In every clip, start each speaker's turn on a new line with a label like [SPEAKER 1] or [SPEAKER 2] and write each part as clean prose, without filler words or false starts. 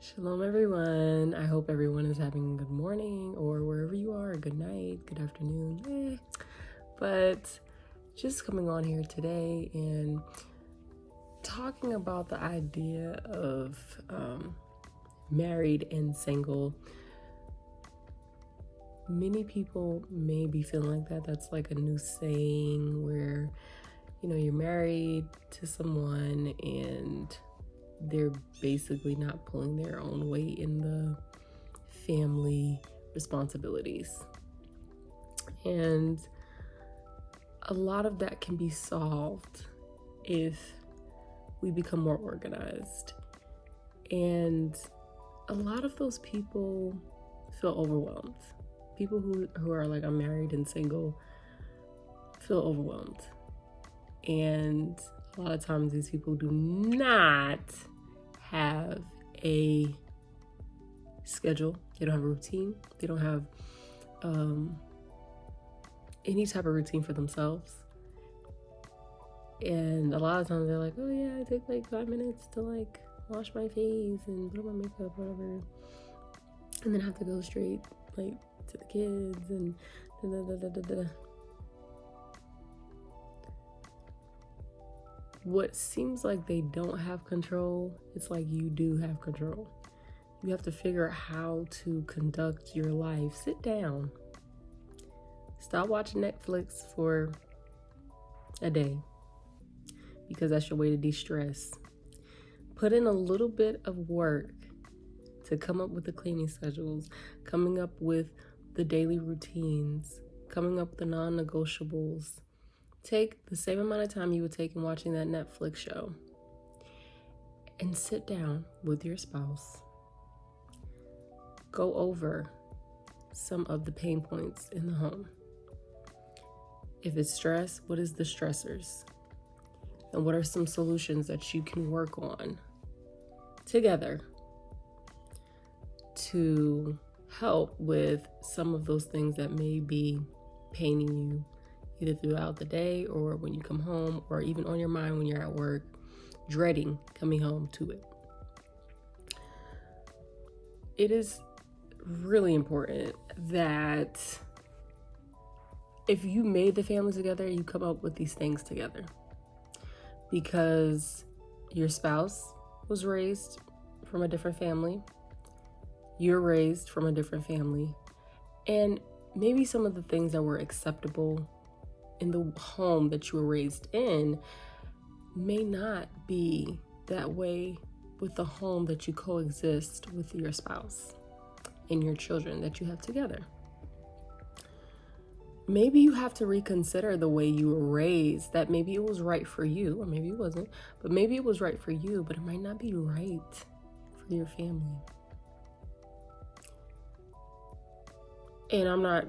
[SPEAKER 1] Shalom, everyone. I hope everyone is having a good morning or wherever you are, good night, good afternoon. But just coming on here today and talking about the idea of married and single. Many people may be feeling like that. That's like a new saying where, you're married to someone and they're basically not pulling their own weight in the family responsibilities. And a lot of that can be solved if we become more organized. And a lot of those people feel overwhelmed. People who are like, I'm married and single, feel overwhelmed. And a lot of times these people do not have a schedule. They don't have a routine. They don't have any type of routine for themselves. And a lot of times they're like, oh yeah, I take like 5 minutes to like wash my face and put on my makeup, whatever. And then have to go straight like to the kids and da-da-da-da-da-da. What seems like they don't have control, it's like you do have control. You have to figure out how to conduct your life. Sit down. Stop watching Netflix for a day because that's your way to de-stress. Put in a little bit of work to come up with the cleaning schedules, coming up with the daily routines, coming up with the non-negotiables. Take the same amount of time you would take in watching that Netflix show and sit down with your spouse. Go over some of the pain points in the home. If it's stress, what is the stressors? And what are some solutions that you can work on together to help with some of those things that may be paining you either throughout the day or when you come home, or even on your mind when you're at work, dreading coming home to it. It is really important that if you made the family together, you come up with these things together, because your spouse was raised from a different family, you're raised from a different family, and maybe some of the things that were acceptable in the home that you were raised in may not be that way with the home that you coexist with your spouse and your children that you have together. Maybe you have to reconsider the way you were raised, that maybe it was right for you, or maybe it wasn't, but maybe it was right for you, but it might not be right for your family. And I'm not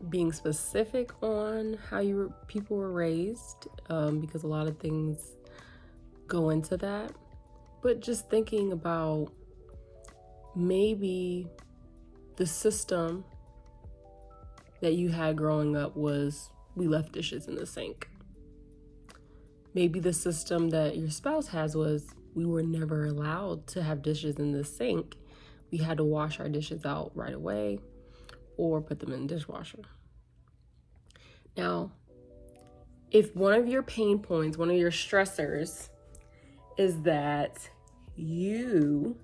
[SPEAKER 1] being specific on how people were raised, because a lot of things go into that, but just thinking about maybe the system that you had growing up was we left dishes in the sink. Maybe the system that your spouse has was we were never allowed to have dishes in the sink. We had to wash our dishes out right away or put them in the dishwasher. Now, if one of your pain points, one of your stressors is that you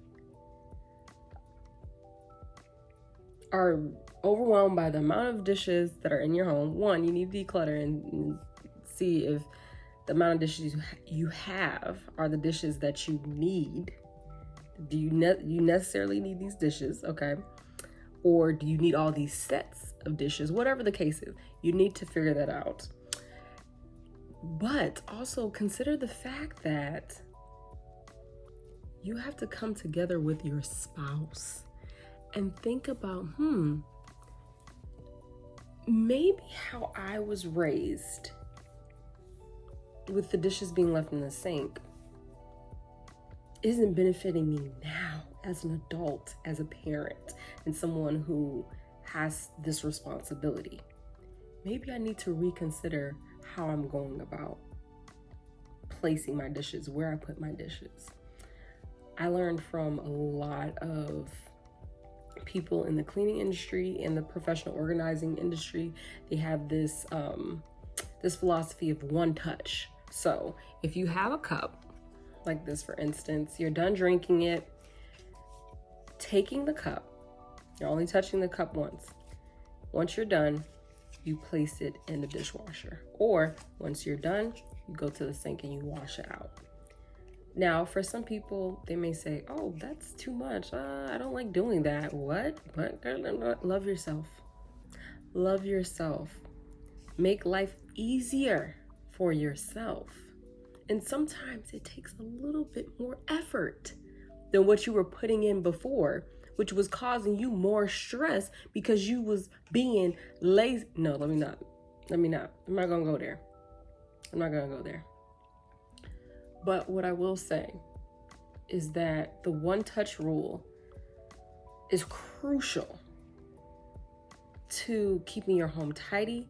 [SPEAKER 1] are overwhelmed by the amount of dishes that are in your home, one, you need to declutter and see if the amount of dishes you have are the dishes that you need. Do you necessarily need these dishes, okay? Or do you need all these sets of dishes? Whatever the case is, you need to figure that out. But also consider the fact that you have to come together with your spouse and think about, maybe how I was raised with the dishes being left in the sink isn't benefiting me now as an adult, as a parent, and someone who has this responsibility. Maybe I need to reconsider how I'm going about placing my dishes, where I put my dishes. I learned from a lot of people in the cleaning industry and the professional organizing industry. They have this this philosophy of one touch. So if you have a cup like this, for instance, you're done drinking it, taking the cup, you're only touching the cup once. Once you're done, you place it in the dishwasher, or once you're done, you go to the sink and you wash it out. Now, for some people, they may say, oh, that's too much. I don't like doing that. What? Love yourself. Love yourself. Make life easier for yourself. And sometimes it takes a little bit more effort than what you were putting in before, which was causing you more stress because you was being lazy. No, let me not. I'm not going to go there. I'm not going to go there. But what I will say is that the one touch rule is crucial to keeping your home tidy,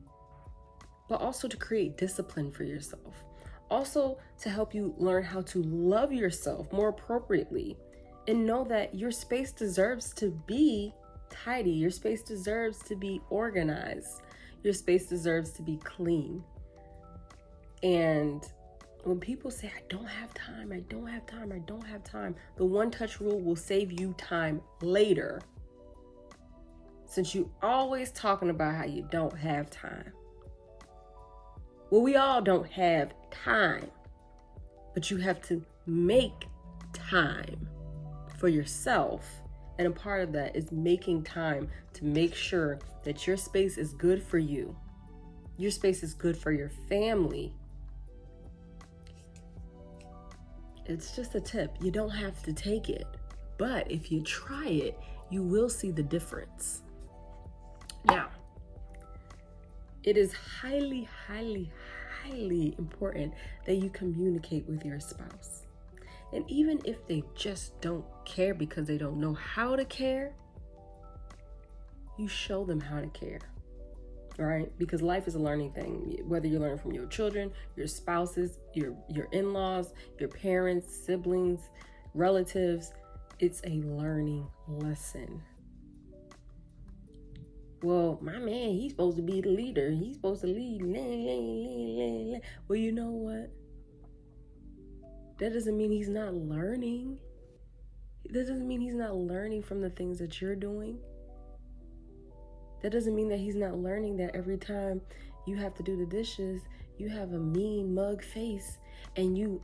[SPEAKER 1] but also to create discipline for yourself. Also to help you learn how to love yourself more appropriately and know that your space deserves to be tidy. Your space deserves to be organized. Your space deserves to be clean. And when people say, I don't have time, the one touch rule will save you time later. Since you always talking about how you don't have time. Well, we all don't have time, but you have to make time for yourself. And a part of that is making time to make sure that your space is good for you. Your space is good for your family. It's just a tip. You don't have to take it. But if you try it, you will see the difference. Now, it is highly, highly, highly important that you communicate with your spouse. And even if they just don't care because they don't know how to care, you show them how to care. All right? Because life is a learning thing. Whether you learn from your children, your spouses, your in-laws, your parents, siblings, relatives, it's a learning lesson. Well, my man, he's supposed to be the leader. He's supposed to lead. Well, you know what? That doesn't mean he's not learning. That doesn't mean he's not learning from the things that you're doing. That doesn't mean that he's not learning that every time you have to do the dishes, you have a mean mug face and you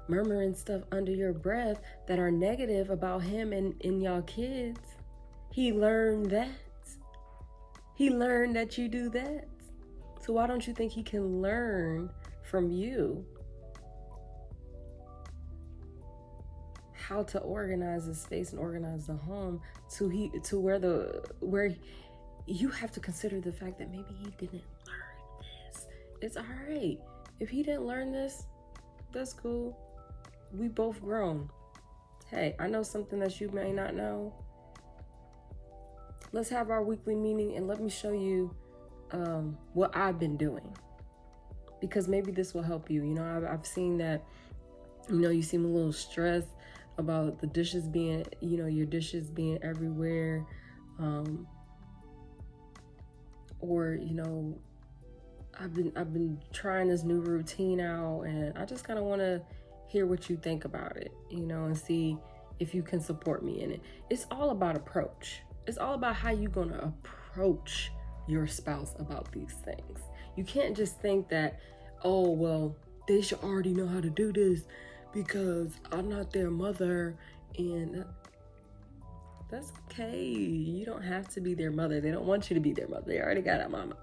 [SPEAKER 1] murmuring stuff under your breath that are negative about him and y'all kids. He learned that. He learned that you do that. So why don't you think he can learn from you how to organize the space and organize the home to where you have to consider the fact that maybe he didn't learn this. It's all right. If he didn't learn this, that's cool. We both grown. Hey, I know something that you may not know. Let's have our weekly meeting and let me show you what I've been doing. Because maybe this will help you. You know, I've seen that, you know, you seem a little stressed about the dishes being, you know, your dishes being everywhere. Or, you know, I've been trying this new routine out and I just kind of want to hear what you think about it, you know, and see if you can support me in it. It's all about approach. It's all about how you're going to approach your spouse about these things. You can't just think that, oh, well, they should already know how to do this because I'm not their mother, and that's okay. You don't have to be their mother. They don't want you to be their mother. They already got a mama.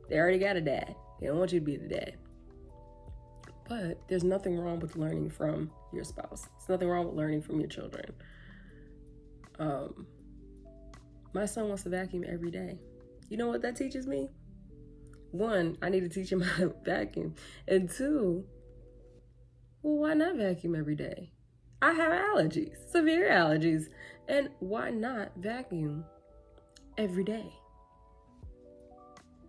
[SPEAKER 1] They already got a dad. They don't want you to be the dad. But there's nothing wrong with learning from your spouse. There's nothing wrong with learning from your children. My son wants to vacuum every day. You know what that teaches me? One, I need to teach him how to vacuum. And two, well, why not vacuum every day? I have allergies, severe allergies. And why not vacuum every day?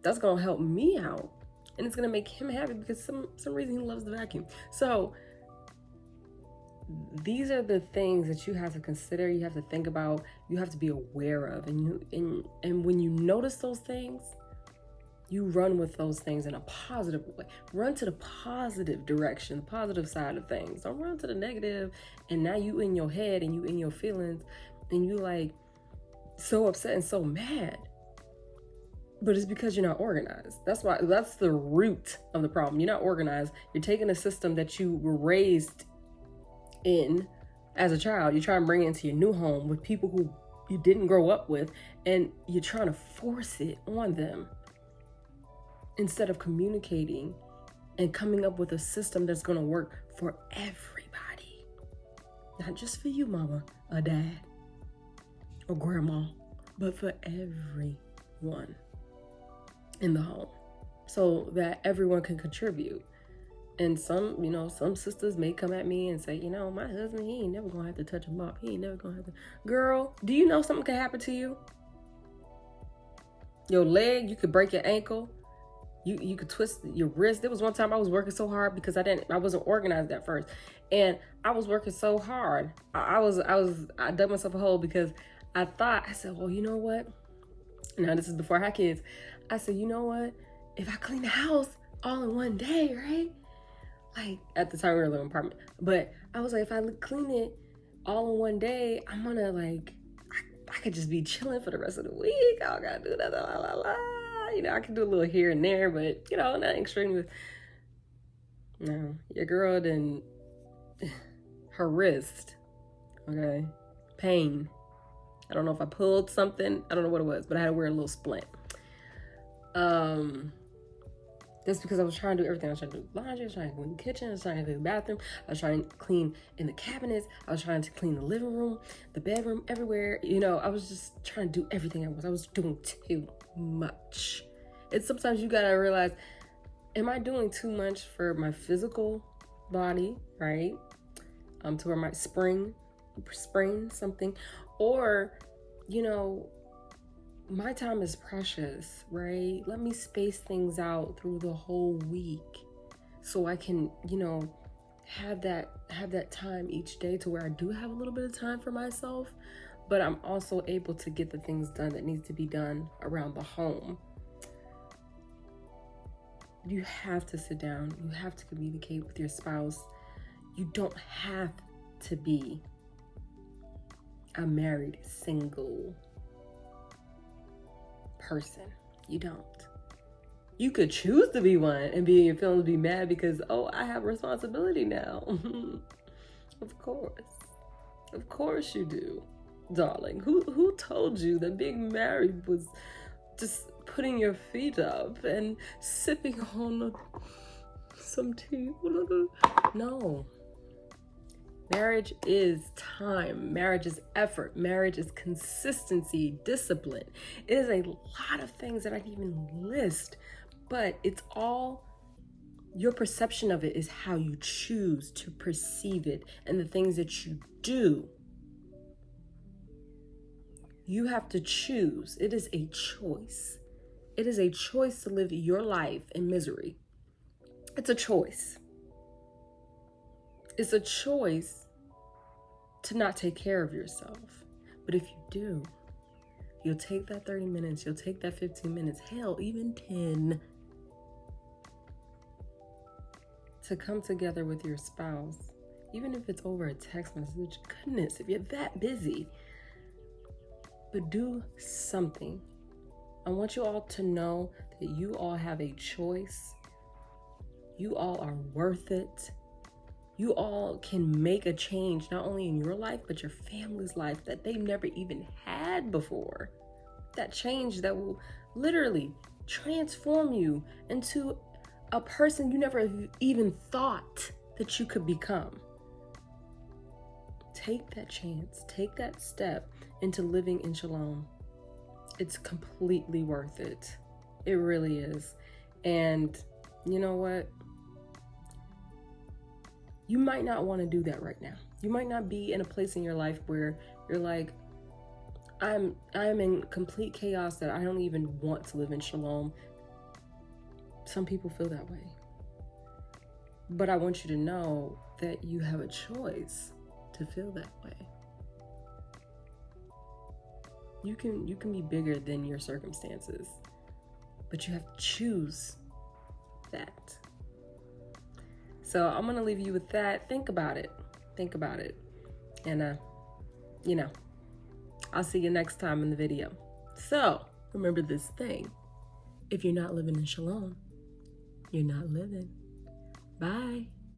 [SPEAKER 1] That's going to help me out. And it's going to make him happy because some reason he loves the vacuum. So these are the things that you have to consider, you have to think about, you have to be aware of. And when you notice those things, you run with those things in a positive way. Run to the positive direction, the positive side of things. Don't run to the negative, and now you in your head and you in your feelings and you like so upset and so mad. But it's because you're not organized. That's the root of the problem. You're not organized. You're taking a system that you were raised in as a child. You're trying to bring it into your new home with people who you didn't grow up with, and you're trying to force it on them instead of communicating and coming up with a system that's going to work for everybody. Not just for you, mama, or dad, or grandma, but for everyone in the home, so that everyone can contribute. And some sisters may come at me and say, my husband, he ain't never gonna have to touch a mop. He ain't never gonna have to. Girl, do you know something can happen to you? Your leg, you could break your ankle. You could twist your wrist. There was one time I was working so hard because I wasn't organized at first. And I was working so hard. I dug myself a hole because I said, well, you know what? Now this is before I had kids. I said, you know what? If I clean the house all in one day, right? Like at the time we were living in an apartment. But I was like, if I clean it all in one day, I'm gonna I could just be chilling for the rest of the week. I don't gotta do that, la la la. I can do a little here and there, but not extremely. No, your girl didn't. Her wrist, okay, pain. I don't know if I pulled something. I don't know what it was, but I had to wear a little splint. That's because I was trying to do everything. I was trying to do laundry, I was trying to clean the kitchen, I was trying to clean the bathroom, I was trying to clean in the cabinets, I was trying to clean the living room, the bedroom, everywhere. I was just trying to do everything I was doing too much. And sometimes you gotta realize, am I doing too much for my physical body, right? To where I might sprain something, or my time is precious, right? Let me space things out through the whole week so I can, have that time each day to where I do have a little bit of time for myself, but I'm also able to get the things done that needs to be done around the home. You have to sit down. You have to communicate with your spouse. You don't have to be a married single person. You don't. You could choose to be one and be in your feelings, be mad because, I have responsibility now. Of course you do, darling. Who told you that being married was just putting your feet up and sipping on some tea? No. Marriage is time. Marriage is effort. Marriage is consistency, discipline. It is a lot of things that I didn't even list, but it's all, your perception of it is how you choose to perceive it and the things that you do. You have to choose. It is a choice. It is a choice to live your life in misery. It's a choice. It's a choice to not take care of yourself. But if you do, you'll take that 30 minutes, you'll take that 15 minutes, hell, even 10, to come together with your spouse, even if it's over a text message. Goodness, if you're that busy, but do something. I want you all to know that you all have a choice. You all are worth it. You all can make a change, not only in your life, but your family's life that they never even had before. That change that will literally transform you into a person you never even thought that you could become. Take that chance, take that step into living in shalom. It's completely worth it. It really is. And you know what? You might not want to do that right now. You might not be in a place in your life where you're like, I'm in complete chaos that I don't even want to live in shalom. Some people feel that way. But I want you to know that you have a choice. to feel that way. You can be bigger than your circumstances, but you have to choose that. So I'm gonna leave you with that. Think about it. And I'll see you next time in the video. So remember this thing: if you're not living in shalom, you're not living. Bye.